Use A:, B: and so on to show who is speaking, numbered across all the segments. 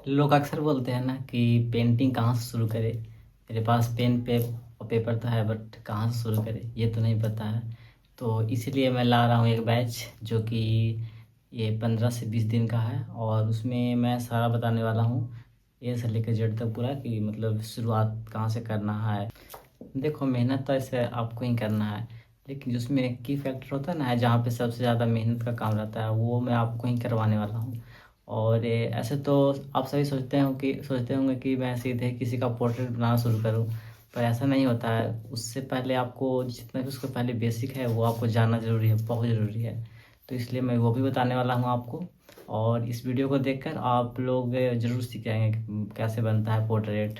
A: लोग अक्सर बोलते हैं ना कि पेंटिंग कहाँ से शुरू करें। मेरे पास पेन पे और पेपर तो है, बट कहाँ से शुरू करें ये तो नहीं पता है। तो इसीलिए मैं ला रहा हूँ एक बैच जो कि ये 15 से 20 दिन का है, और उसमें मैं सारा बताने वाला हूँ, ए से लेकर जेड तक पूरा, कि मतलब शुरुआत कहाँ से करना है। देखो, मेहनत तो ऐसे आपको ही करना है, लेकिन जिसमें की फैक्टर होता है ना, जहाँ पे सबसे ज़्यादा मेहनत का काम रहता है, वो मैं आपको ही करवाने वाला हूँ। और ऐसे तो आप सभी सोचते होंगे कि मैं सीधे किसी का पोर्ट्रेट बनाना शुरू करूँ, पर ऐसा नहीं होता है। उससे पहले आपको जितना भी उसका पहले बेसिक है वो आपको जानना ज़रूरी है, बहुत ज़रूरी है। तो इसलिए मैं वो भी बताने वाला हूँ आपको। और इस वीडियो को देखकर आप लोग ज़रूर सीख जाएंगे कि कैसे बनता है पोर्ट्रेट।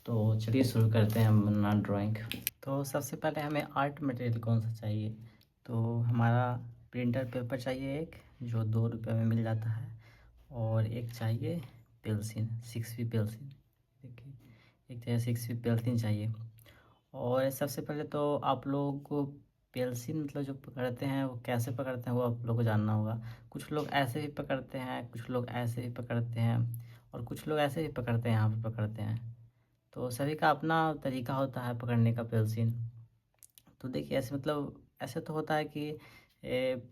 A: तो चलिए शुरू करते हैं हम अपना ड्राइंग। तो सबसे पहले हमें आर्ट मटेरियल कौन सा चाहिए। तो हमारा प्रिंटर पेपर चाहिए एक, जो 2 रुपये में मिल जाता है। और एक चाहिए पेंसिल, 6B पेंसिल। देखिए, एक चाहिए 6B पेंसिल चाहिए। और सबसे पहले तो आप लोग को पेंसिल मतलब जो पकड़ते हैं वो कैसे पकड़ते हैं वो आप लोग को जानना होगा। कुछ लोग ऐसे भी पकड़ते हैं, कुछ लोग ऐसे भी पकड़ते हैं, और कुछ लोग ऐसे भी पकड़ते हैं, यहाँ पे पकड़ते हैं। तो सभी का अपना तरीका होता है पकड़ने का पेंसिल। तो देखिए, ऐसे मतलब ऐसे तो होता है कि ए,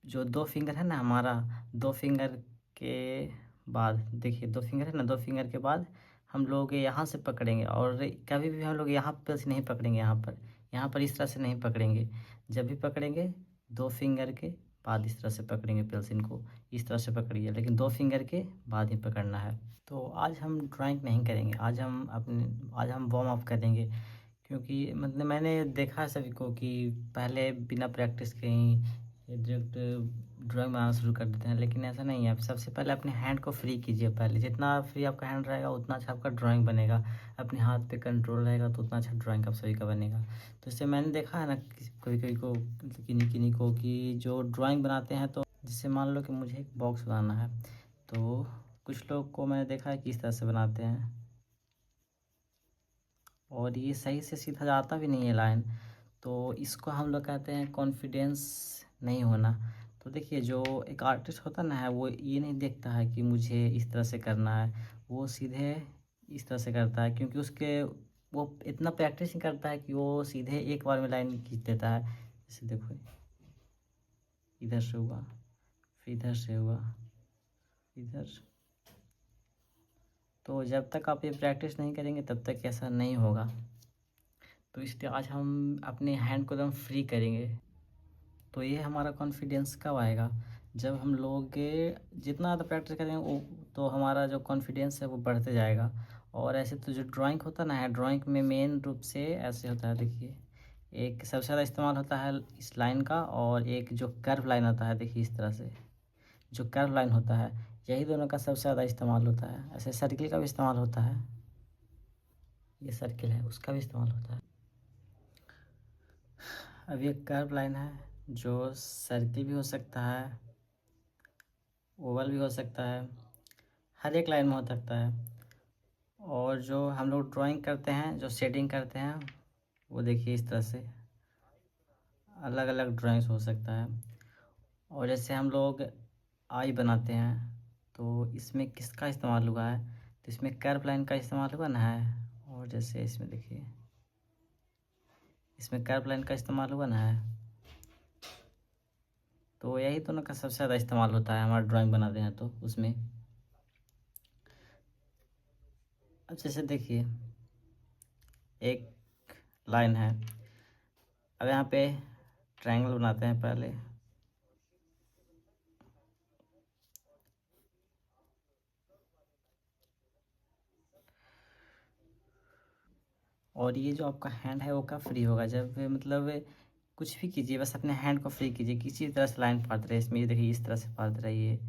A: जो 2 फिंगर है ना हमारा, 2 फिंगर के बाद, देखिए 2 फिंगर है ना, 2 फिंगर के बाद हम लोग यहाँ से पकड़ेंगे। और कभी भी हम लोग यहाँ पर से नहीं पकड़ेंगे, यहाँ पर इस तरह से नहीं पकड़ेंगे। जब भी पकड़ेंगे 2 फिंगर के बाद इस तरह से पकड़ेंगे पेंसिल को। इस तरह से पकड़िए, लेकिन 2 फिंगर के बाद ही पकड़ना है। तो आज हम ड्राइंग नहीं करेंगे, आज हम वार्म अप करेंगे। क्योंकि मतलब मैंने देखा है सभी को कि पहले बिना प्रैक्टिस के ही डायरेक्ट ड्राइंग बनाना शुरू कर देते हैं, लेकिन ऐसा नहीं है। सबसे पहले अपने हैंड को फ्री कीजिए। पहले जितना फ्री आपका हैंड रहेगा उतना अच्छा आपका ड्राइंग बनेगा। अपने हाथ पे कंट्रोल रहेगा तो उतना अच्छा ड्राइंग आप सभी का बनेगा। तो इससे मैंने देखा है ना, कभी कभी को मतलब किन्हीं किन्हीं को कि जो ड्राइंग बनाते हैं, तो जैसे मान लो कि मुझे एक बॉक्स बनाना है, तो कुछ लोग को मैंने देखा है कि इस तरह से बनाते हैं, और ये सही से सीधा जाता भी नहीं है लाइन। तो इसको हम लोग कहते हैं कॉन्फिडेंस नहीं होना। तो देखिए, जो एक आर्टिस्ट होता ना है, वो ये नहीं देखता है कि मुझे इस तरह से करना है, वो सीधे इस तरह से करता है, क्योंकि उसके वो इतना प्रैक्टिस नहीं करता है कि वो सीधे एक बार में लाइन खींच देता है। जैसे देखो, इधर से हुआ, फिर इधर से हुआ, इधर। तो जब तक आप ये प्रैक्टिस नहीं करेंगे तब तक ऐसा नहीं होगा। तो इसलिए आज हम अपने हैंड को एकदम फ्री करेंगे। तो ये हमारा कॉन्फिडेंस कब आएगा, जब हम लोग जितना ज़्यादा प्रैक्टिस करेंगे वो, तो हमारा जो कॉन्फिडेंस है वो बढ़ते जाएगा। और ऐसे तो जो ड्राइंग होता है ना है, ड्राइंग में मेन रूप से ऐसे होता है। देखिए, एक सबसे ज़्यादा इस्तेमाल होता है इस लाइन का, और एक जो कर्व लाइन आता है, देखिए इस तरह से जो कर्व लाइन होता है, यही दोनों का सबसे ज़्यादा इस्तेमाल होता है। ऐसे सर्किल का भी इस्तेमाल होता है, ये सर्किल है उसका भी इस्तेमाल होता है। अब ये कर्व लाइन है, जो सर्किल भी हो सकता है, ओवल भी हो सकता है, हर एक लाइन में हो सकता है। और जो हम लोग ड्राइंग करते हैं, जो शेडिंग करते हैं, वो देखिए इस तरह से अलग अलग ड्राइंग्स हो सकता है। और जैसे हम लोग आई बनाते हैं, तो इसमें किसका इस्तेमाल हुआ है, तो इसमें कर्व लाइन का इस्तेमाल हुआ ना है। और जैसे इसमें देखिए, इसमें कर्व लाइन का इस्तेमाल हुआ ना है। तो यही दोनों का सबसे ज़्यादा इस्तेमाल होता है हमारा ड्राइंग बनाते हैं तो उसमें। अब जैसे देखिए, एक लाइन है, अब यहाँ पे ट्रायंगल बनाते हैं पहले। और ये जो आपका हैंड है वो कब फ्री होगा, जब मतलब कुछ भी कीजिए, बस अपने हैंड को फ्री कीजिए, किसी तरह से लाइन फाड़ते रहे इसमें। ये देखिए इस तरह से फाड़ते रहिए,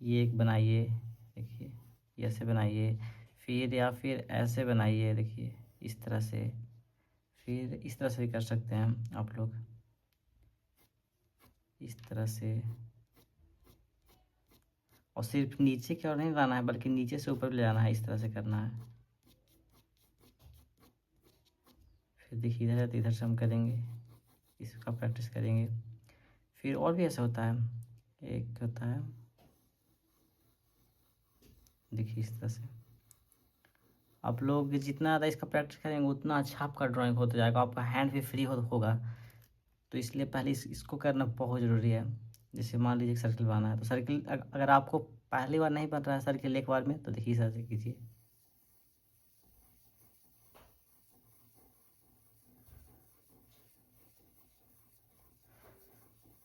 A: ये एक बनाइए, देखिए ये ऐसे बनाइए, फिर या फिर ऐसे बनाइए, देखिए इस तरह से। फिर इस तरह से भी कर सकते हैं आप लोग, इस तरह से। और सिर्फ नीचे की ओर नहीं लाना है, बल्कि नीचे से ऊपर ले जाना है, इस तरह से करना है। फिर देखिए इधर है तो इधर से हम करेंगे, इसका प्रैक्टिस करेंगे। फिर और भी ऐसा होता है, एक होता है देखिए इस तरह से आप लोग जितना ज़्यादा इसका प्रैक्टिस करेंगे उतना अच्छा आपका ड्राइंग होता जाएगा, आपका हैंड भी फ्री होगा। तो इसलिए पहले इसको करना बहुत ज़रूरी है। जैसे मान लीजिए एक सर्किल बनाना है, तो सर्किल अगर आपको पहली बार नहीं बन रहा है सर्किल एक बार में, तो देखिए इस तरह से कीजिए।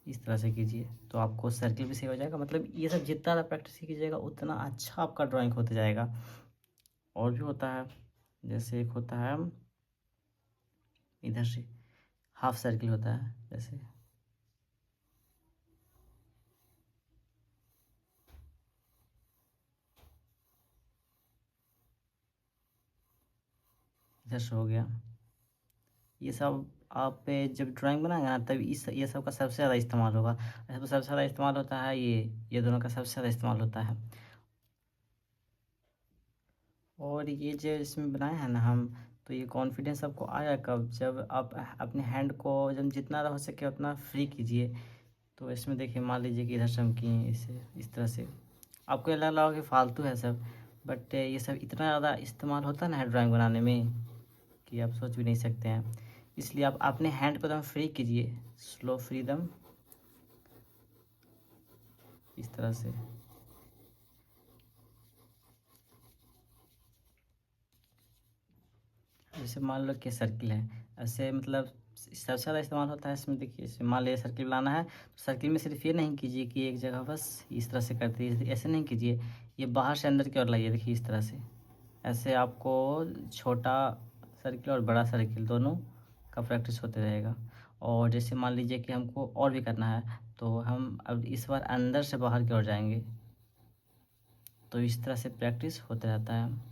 A: इस तरह से कीजिए तो आपको सर्किल भी सही हो जाएगा। मतलब ये सब जितना ज़्यादा प्रैक्टिस कीजिएगा उतना अच्छा आपका ड्राइंग होता जाएगा। और भी होता है, जैसे एक होता है इधर से हाफ सर्किल होता है, जैसे इधर से हो गया। ये सब आप जब ड्राइंग बनाएंगे ना तब इस ये सब का सबसे ज़्यादा इस्तेमाल होगा। ऐसे तो सबसे ज़्यादा इस्तेमाल होता है ये दोनों का सबसे ज़्यादा इस्तेमाल होता है। और ये जो इसमें बनाए हैं ना हम, तो ये कॉन्फिडेंस आपको आया कब, जब आप अपने हैंड को जब जितना हो सके उतना फ्री कीजिए। तो इसमें देखिए मान लीजिए कि इधर से हम किए इसे इस तरह से, आपको ये लग रहा होगा कि फालतू है सब, बट ये सब इतना ज़्यादा इस्तेमाल होता है ना ड्राइंग बनाने में कि आप सोच भी नहीं सकते हैं। इसलिए आप अपने हैंड को एकदम फ्री कीजिए, स्लो फ्रीदम, इस तरह से। जैसे मान लो कि सर्किल है, ऐसे मतलब सबसे ज़्यादा इस्तेमाल होता है इसमें। देखिए जैसे मान लीजिए सर्किल बनाना है, तो सर्किल में सिर्फ ये नहीं कीजिए कि एक जगह बस इस तरह से करते हैं, ऐसे नहीं कीजिए, ये बाहर से अंदर की ओर लाइए। देखिए इस तरह से, ऐसे आपको छोटा सर्किल और बड़ा सर्किल दोनों का प्रैक्टिस होते रहेगा। और जैसे मान लीजिए कि हमको और भी करना है, तो हम अब इस बार अंदर से बाहर की ओर जाएंगे। तो इस तरह से प्रैक्टिस होता रहता है।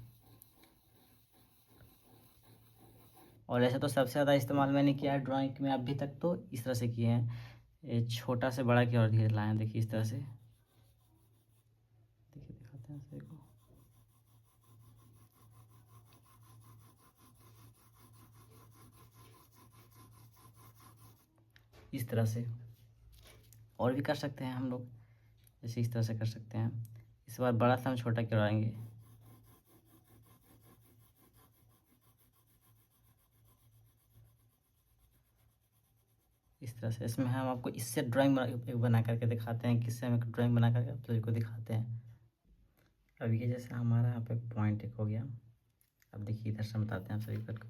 A: और ऐसे तो सबसे ज़्यादा इस्तेमाल मैंने किया है ड्राइंग में अभी तक, तो इस तरह से किए हैं, ये छोटा से बड़ा की ओर धीरे लाए हैं। देखिए इस तरह से, देखिए दिखाते हैं सही को, इस तरह से। और भी कर सकते हैं हम लोग, जैसे इस तरह से कर सकते हैं। इस बार बड़ा से हम छोटा की ओर आएंगे। इस तरह से इसमें हम आपको इससे ड्राइंग बना करके दिखाते हैं, किससे हम एक ड्राइंग बना करके आप सभी को दिखाते हैं। अब ये जैसे हमारा यहाँ पे पॉइंट एक हो गया। अब देखिए इधर से हम बताते हैं आप सभी को।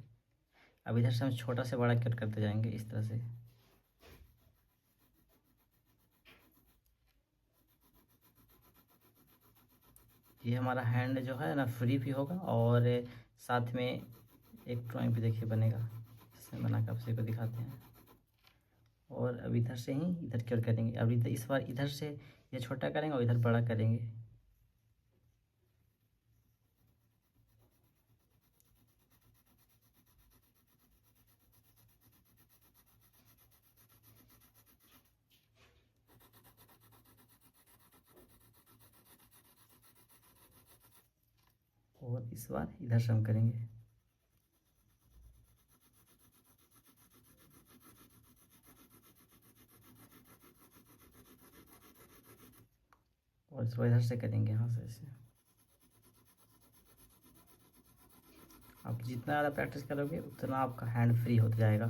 A: अब इधर से हम छोटा से बड़ा कट करते जाएंगे इस तरह से। ये हमारा हैंड जो है ना फ्री भी होगा, और साथ में एक ड्राइंग भी देखिए बनेगा, जिससे बना कर आप सभी को दिखाते हैं। और अब इधर से ही इधर की ओर करेंगे। अब इधर इस बार इधर से ये छोटा करेंगे और इधर बड़ा करेंगे। और इस बार इधर से हम करेंगे। और इस बार इधर से करेंगे, यहाँ से ऐसे। आप जितना ज़्यादा प्रैक्टिस करोगे उतना आपका हैंड फ्री होता जाएगा।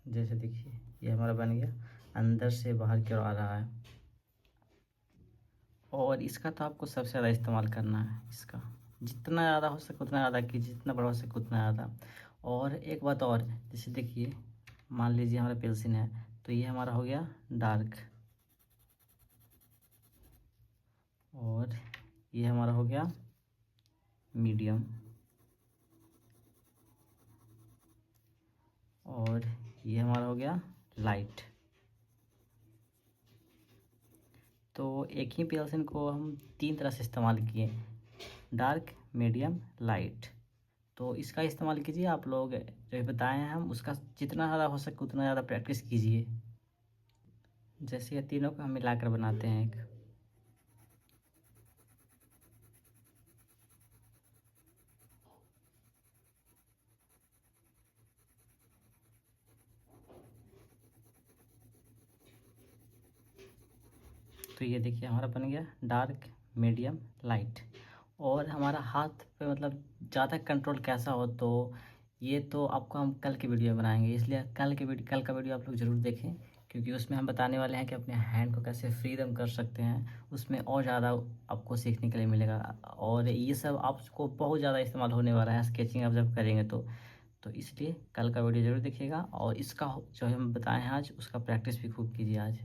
A: जैसे देखिए ये हमारा बन गया, अंदर से बाहर की ओर आ रहा है। और इसका तो आपको सबसे ज़्यादा इस्तेमाल करना है, इसका जितना ज़्यादा हो सके उतना ज़्यादा कीजिए, जितना बड़ा हो सके उतना ज़्यादा। और एक बात और, जैसे देखिए मान लीजिए हमारा पेंसिल है, तो ये हमारा हो गया डार्क, और ये हमारा हो गया मीडियम, और ये हमारा हो गया लाइट। तो एक ही पेंसिल को हम 3 तरह से इस्तेमाल किए, डार्क, मीडियम, लाइट। तो इसका इस्तेमाल कीजिए आप लोग, जो बताए हैं हम उसका जितना ज़्यादा हो सके उतना ज़्यादा प्रैक्टिस कीजिए। जैसे ये तीनों को हम मिलाकर बनाते हैं एक। फिर ये देखिए हमारा बन गया डार्क, मीडियम, लाइट। और हमारा हाथ पे मतलब ज़्यादा कंट्रोल कैसा हो, तो ये तो आपको हम कल की वीडियो में बनाएंगे, इसलिए कल का वीडियो आप लोग ज़रूर देखें, क्योंकि उसमें हम बताने वाले हैं कि अपने हैंड को कैसे फ्रीडम कर सकते हैं। उसमें और ज़्यादा आपको सीखने के लिए मिलेगा, और ये सब आपको बहुत ज़्यादा इस्तेमाल होने वाला है स्केचिंग आप जब करेंगे तो इसलिए कल का वीडियो ज़रूर देखिएगा। और इसका जो हम बताए हैं आज, उसका प्रैक्टिस भी खूब कीजिए आज।